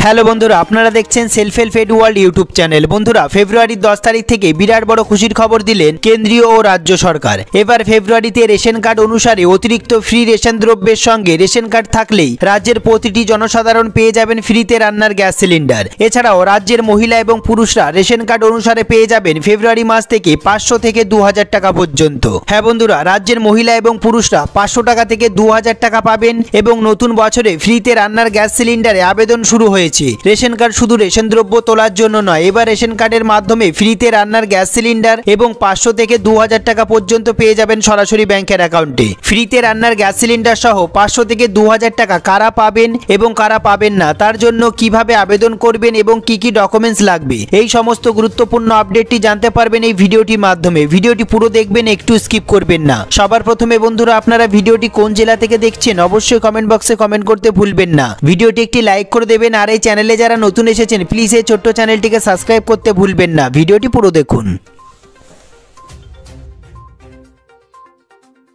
Hello বন্ধুরা, আপনারা দেখছেন self help aid world YouTube channel. বন্ধুরা, ফেব্রুয়ারির 10 তারিখ থেকে বিরাট বড় খুশির খবর দিলেন কেন্দ্রীয় ও রাজ্য সরকার। এবার ফেব্রুয়ারিতে রেশন কার্ড অনুসারে অতিরিক্ত ফ্রি রেশন দ্রব্যের সঙ্গে রেশন কার্ড থাকলেই রাজ্যের প্রতিটি জনসাধারণ পেয়ে যাবেন ফ্রিতে রান্নার গ্যাস সিলিন্ডার। এছাড়াও রাজ্যের মহিলা এবং পুরুষরা রেশন কার্ড অনুসারে পেয়ে যাবেন ফেব্রুয়ারি মাস থেকে 500 থেকে 2000 টাকা পর্যন্ত। হ্যাঁ বন্ধুরা, রাজ্যের মহিলা এবং পুরুষরা 500 টাকা থেকে 2000 টাকা পাবেন এবং নতুন বছরে ফ্রিতে রান্নার গ্যাস সিলিন্ডারে আবেদন শুরু হয়েছে। রেশন কার্ড শুধু রেশন দ্রব্য তোলার জন্য নয়, এবার রেশন কার্ডের মাধ্যমে ফ্রিতে রান্নার গ্যাস সিলিন্ডার এবং 500 থেকে 2000 টাকা পর্যন্ত পেয়ে যাবেন সরাসরি ব্যাংকের অ্যাকাউন্টে। ফ্রিতে রান্নার গ্যাস সিলিন্ডার সহ 500 থেকে 2000 টাকা কারা পাবেন এবং কারা পাবেন না, তার জন্য কিভাবে আবেদন করবেন এবং কি কি ডকুমেন্টস লাগবে, এই সমস্ত গুরুত্বপূর্ণ আপডেটটি জানতে পারবেন এই ভিডিওটির মাধ্যমে। ভিডিওটি পুরো দেখবেন, একটু স্কিপ করবেন না। সবার প্রথমে বন্ধুরা, আপনারা ভিডিওটি কোন জেলা থেকে দেখছেন অবশ্যই কমেন্ট বক্সে কমেন্ট করতে ভুলবেন না। ভিডিওটি একটি লাইক করে দেবেন, আর এই চ্যানেলে যারা নতুন এসেছেন প্লিজ এই ছোট্ট চ্যানেলটিকে সাবস্ক্রাইব করতে ভুলবেন না। ভিডিওটি পুরো দেখুন।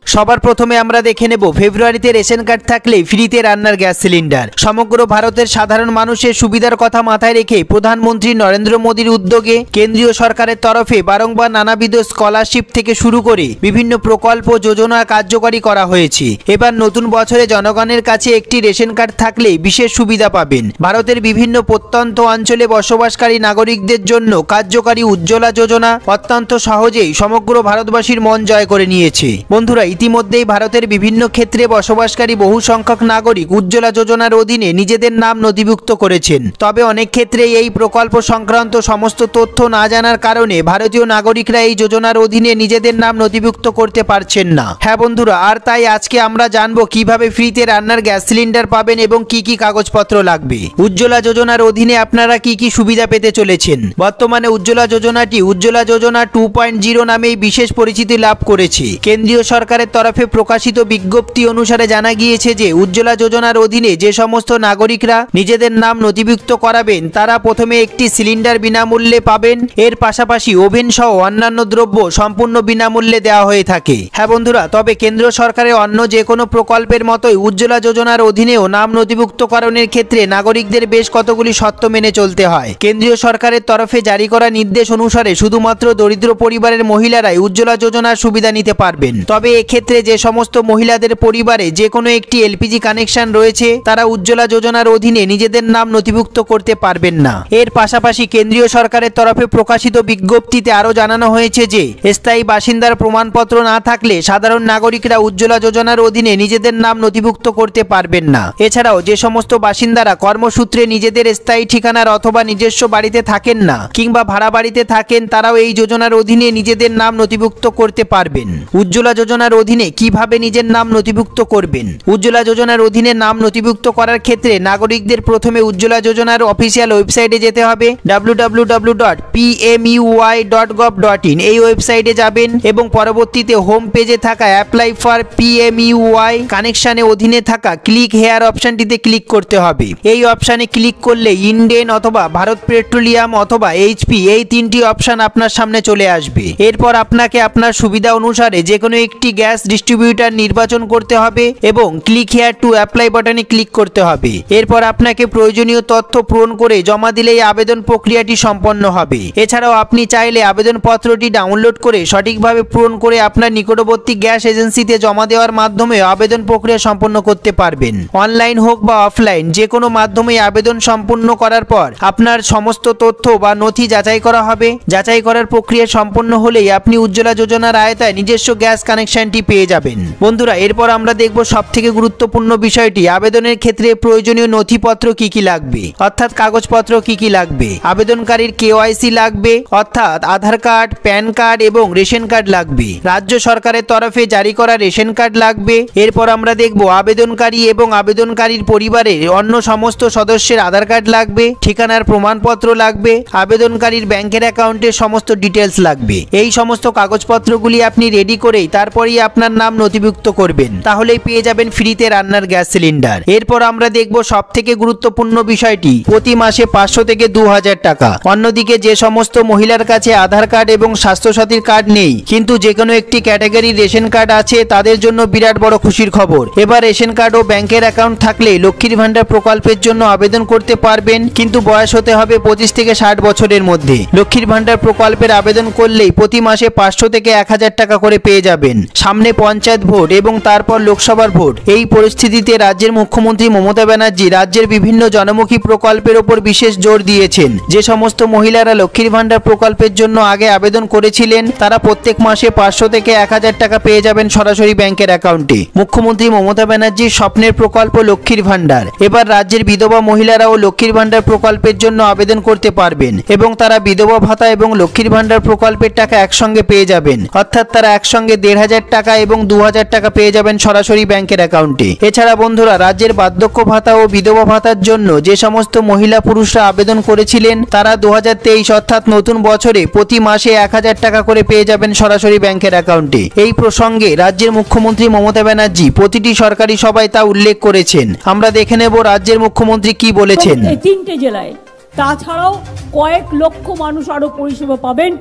সবার প্রথমে আমরা দেখে নেব ফেব্রুয়ারিতে রেশন কার্ড থাকলে ফ্রিতে রান্নার গ্যাস সিলিন্ডার। সমগ্র ভারতের সাধারণ মানুষের সুবিধার কথা মাথায় রেখে প্রধানমন্ত্রী নরেন্দ্র মোদীর উদ্যোগে কেন্দ্রীয় সরকারের তরফে বারংবার নানাবিধ স্কলারশিপ থেকে শুরু করে বিভিন্ন প্রকল্প যোজনা কার্যকরী করা হয়েছে। এবার নতুন বছরে জনগণের কাছে একটি রেশন কার্ড থাকলে বিশেষ সুবিধা পাবেন। ভারতের বিভিন্ন প্রত্যন্ত অঞ্চলে বসবাসকারী নাগরিকদের জন্য কার্যকরী উজ্জ্বলা যোজনা অত্যন্ত সহজেই সমগ্র ভারতবাসীর মন জয় করে নিয়েছে। বন্ধুরা, ইতিমধ্যেই ভারতের বিভিন্ন ক্ষেত্রে বসবাসকারী বহু সংখ্যক নাগরিক উজ্জ্বলা যোজনার অধীনে নিজেদের নাম নথিভুক্ত করেছেন। তবে অনেক ক্ষেত্রে এই প্রকল্প সংক্রান্ত সমস্ত তথ্য না জানার কারণে ভারতীয় নাগরিকরা এই যোজনার অধীনে নিজেদের নাম নথিভুক্ত করতে পারছেন না। হ্যাঁ বন্ধুরা, আর তাই আজকে আমরা জানবো কিভাবে ফ্রিতে রান্নার গ্যাস সিলিন্ডার পাবেন এবং কি কি কাগজপত্র লাগবে। উজ্জ্বলা যোজনার অধীনে আপনারা কি কি সুবিধা পেতে চলেছেন। বর্তমানে উজ্জ্বলা যোজনাটি উজ্জ্বলা যোজনা 2.0 নামেই বিশেষ পরিচিতি লাভ করেছে। কেন্দ্রীয় সরকারের তরফে প্রকাশিত বিজ্ঞপ্তি অনুসারে জানা গিয়েছে যে উজ্জ্বলা যোজনার অধীনে যে সমস্ত নাগরিকরা নিজেদের নাম নথিভুক্ত করাবেন তারা প্রথমে একটি সিলিন্ডার বিনামূল্যে পাবেন। এর পাশাপাশি ওভেন সহ অন্যান্য দ্রব্য সম্পূর্ণ বিনামূল্যে দেওয়া হয়ে থাকে। হ্যাঁ বন্ধুরা, তবে কেন্দ্র সরকারের অন্য যে কোনো প্রকল্পের মতোই উজ্জ্বলা যোজনার অধীনেও নাম নথিভুক্তকরণের ক্ষেত্রে নাগরিকদের বেশ কতগুলি শর্ত মেনে চলতে হয়। কেন্দ্রীয় সরকারের তরফে জারি করা নির্দেশ অনুসারে শুধুমাত্র দরিদ্র পরিবারের মহিলারাই উজ্জ্বলা যোজনার সুবিধা নিতে পারবেন। তবে ক্ষেত্রে যে সমস্ত মহিলাদের পরিবারে যে কোনো একটি এলপিজি কানেকশন রয়েছে তারা উজ্জ্বলা যোজনার অধীনে নিজেদের নাম নথিভুক্ত করতে পারবেন না। এর পাশাপাশি কেন্দ্রীয় সরকারের তরফে প্রকাশিত বিজ্ঞপ্তিতে আরও জানানো হয়েছে যে স্থায়ী বাসিন্দার প্রমাণপত্র না থাকলে সাধারণ নাগরিকরা উজ্জ্বলা যোজনার অধীনে নিজেদের নাম নথিভুক্ত করতে পারবেন না। এছাড়াও যে সমস্ত বাসিন্দারা কর্মসূত্রে নিজেদের স্থায়ী ঠিকানার অথবা নিজস্ব বাড়িতে থাকেন না কিংবা ভাড়া বাড়িতে থাকেন তারাও এই যোজনার অধীনে নিজেদের নাম নথিভুক্ত করতে পারবেন। উজ্জ্বলা যোজনার অধীনে কিভাবে নিজের নাম নথিভুক্ত করবেন। উজ্জ্বলা যোজনার অধীনে নাম নথিভুক্ত করার ক্ষেত্রে নাগরিকদের প্রথমে উজ্জ্বলা যোজনার অফিসিয়াল ওয়েবসাইটে যেতে হবে। www.pmui.gov.in এই ওয়েবসাইটে যাবেন এবং পরবর্তীতে হোম পেজে থাকা অ্যাপ্লাই ফর PMUI কানেকশনের অধীনে থাকা ক্লিক হেয়ার অপশনটিতে ক্লিক করতে হবে। এই অপশনে ক্লিক করলে ইন্ডেন অথবা ভারত পেট্রোলিয়াম অথবা HP এই তিনটি অপশন আপনার সামনে চলে আসবে। এরপর আপনাকে আপনার সুবিধা অনুসারে যে কোনো একটি গ্যাস ডিস্ট্রিবিউটর নির্বাচন করতে হবে এবং ক্লিক হেয়ার টু অ্যাপ্লাই বাটনে ক্লিক করতে হবে। এরপর আপনাকে প্রয়োজনীয় তথ্য পূরণ করে জমা দিলেই আবেদন প্রক্রিয়াটি সম্পন্ন হবে। এছাড়াও আপনি চাইলে আবেদনপত্রটি ডাউনলোড করে সঠিকভাবে পূরণ করে আপনার নিকটবর্তী গ্যাস এজেন্সিতে জমা দেওয়ার মাধ্যমে আবেদন প্রক্রিয়া সম্পন্ন করতে পারবেন। অনলাইন হোক বা অফলাইন যে কোনো মাধ্যমে আবেদন সম্পূর্ণ করার পর আপনার সমস্ত তথ্য বা নথি যাচাই করা হবে। যাচাই করার প্রক্রিয়া সম্পন্ন হলেই আপনি উজ্জ্বলা যোজনার আওতায় নিজস্ব গ্যাস কানেকশনটি পেয়ে যাবেন। বন্ধুরা, এরপর আমরা দেখব সবথেকে গুরুত্বপূর্ণ বিষয়টি আবেদনের ক্ষেত্রে প্রয়োজনীয় নথিপত্র কি কি লাগবে, অর্থাৎ কাগজপত্র কি কি লাগবে। আবেদনকারীর KYC লাগবে, অর্থাৎ আধার কার্ড, প্যান কার্ড এবং রেশন কার্ড লাগবে। রাজ্য সরকারের তরফে জারি করা রেশন কার্ড লাগবে। এরপর আমরা দেখব আবেদনকারী এবং আবেদনকারীর পরিবারের অন্য সমস্ত সদস্যের আধার কার্ড লাগবে, ঠিকানার প্রমাণপত্র লাগবে, আবেদনকারীর ব্যাংকের অ্যাকাউন্টের সমস্ত ডিটেলস লাগবে। এই সমস্ত কাগজপত্রগুলি আপনি রেডি করেই তারপরেই আপনার নাম নথিভুক্ত করবেন, তাহলেই পেয়ে যাবেন ফ্রিতে রান্নার গ্যাস সিলিন্ডার। এরপর আমরা দেখব সবথেকে গুরুত্বপূর্ণ বিষয়টি, প্রতি মাসে 500 থেকে 2000 টাকা। অন্যদিকে যে সমস্ত মহিলার কাছে আধার কার্ড এবং স্বাস্থ্যসাথীর কার্ড নেই, কিন্তু যে কোনো একটি ক্যাটাগরির রেশন কার্ড আছে, তাদের জন্য বিরাট বড় খুশির খবর। এবার রেশন কার্ড ও ব্যাংকের অ্যাকাউন্ট থাকলে লক্ষ্মীর ভান্ডার প্রকল্পের জন্য আবেদন করতে পারবেন, কিন্তু বয়স হতে হবে 25 থেকে 60 বছরের মধ্যে। লক্ষ্মীর ভান্ডার প্রকল্পের আবেদন করলেই প্রতি মাসে 500 থেকে 1000 টাকা করে পেয়ে যাবেন। সামনে পঞ্চায়েত ভোট এবং তারপর লোকসভার ভোট। এই পরিস্থিতিতে রাজ্যের মুখ্যমন্ত্রী মমতা ব্যানার্জি রাজ্যের বিভিন্ন জনমুখী প্রকল্পের ওপর বিশেষ জোর দিয়েছেন। যে সমস্ত মহিলারা লক্ষ্মীর ভান্ডার প্রকল্পের জন্য আগে আবেদন করেছিলেন, তারা প্রত্যেক মাসে 500 থেকে 1000 টাকা পেয়ে যাবেন সরাসরি ব্যাংকের অ্যাকাউন্টে। মুখ্যমন্ত্রী মমতা ব্যানার্জির স্বপ্নের প্রকল্প লক্ষ্মীর ভান্ডার। এবার রাজ্যের বিধবা মহিলারাও লক্ষ্মীর ভান্ডার প্রকল্পের জন্য আবেদন করতে পারবেন এবং তারা বিধবা ভাতা এবং লক্ষ্মীর ভান্ডার প্রকল্পের টাকা একসঙ্গে পেয়ে যাবেন। অর্থাৎ তারা একসঙ্গে 1500 টাকা এবং 2000 টাকা পেয়ে যাবেন সরাসরি ব্যাংকের অ্যাকাউন্টে। এছাড়া বন্ধুরা, রাজ্যের বার্ধক্য ভাতা ও বিধবা ভাতার জন্য যে সমস্ত মহিলা পুরুষরা আবেদন করেছিলেন, তারা 2023 অর্থাৎ নতুন বছরে প্রতি মাসে 1000 টাকা করে পেয়ে যাবেন সরাসরি ব্যাংকের অ্যাকাউন্টে। এই প্রসঙ্গে রাজ্যের মুখ্যমন্ত্রী মমতা ব্যানার্জি প্রতিটি সরকারি সভায় তা উল্লেখ করেছেন। আমরা দেখে নেব রাজ্যের মুখ্যমন্ত্রী কি বলেছেন। এই 3টে জেলায়, তাছাড়াও কয়েক লক্ষ মানুষ আরো পরিষেবা পাবেন।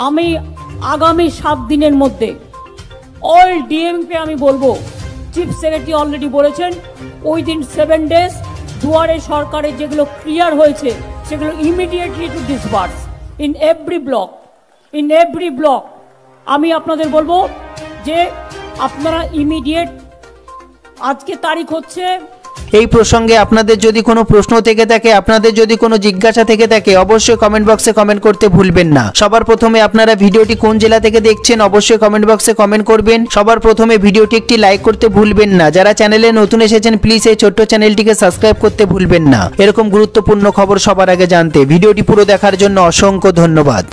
আমি আগামী 7 দিনের মধ্যে অল ডিএমকে আমি বলবো, চিফ সেক্রেটারি অলরেডি বলেছেন, উইদিন 7 days দুয়ারে সরকারের যেগুলো ক্লিয়ার হয়েছে সেগুলো immediately two disburse in every block. আমি আপনাদের বলবো যে আপনারা ইমিডিয়েট, আজকে তারিখ হচ্ছে। এই প্রসঙ্গে আপনাদের যদি কোনো প্রশ্ন থেকে থাকে, আপনাদের যদি কোনো জিজ্ঞাসা থেকে থাকে, অবশ্যই কমেন্ট বক্সে কমেন্ট করতে ভুলবেন না। সবার প্রথমে আপনারা ভিডিওটি কোন জেলা থেকে দেখছেন অবশ্যই কমেন্ট বক্সে কমেন্ট করবেন। সবার প্রথমে ভিডিওটি একটি লাইক করতে ভুলবেন না। যারা চ্যানেলে নতুন এসেছেন প্লিজ এই ছোট্ট চ্যানেলটিকে সাবস্ক্রাইব করতে ভুলবেন না। এরকম গুরুত্বপূর্ণ খবর সবার আগে জানতে ভিডিওটি পুরো দেখার জন্য অসংখ্য ধন্যবাদ।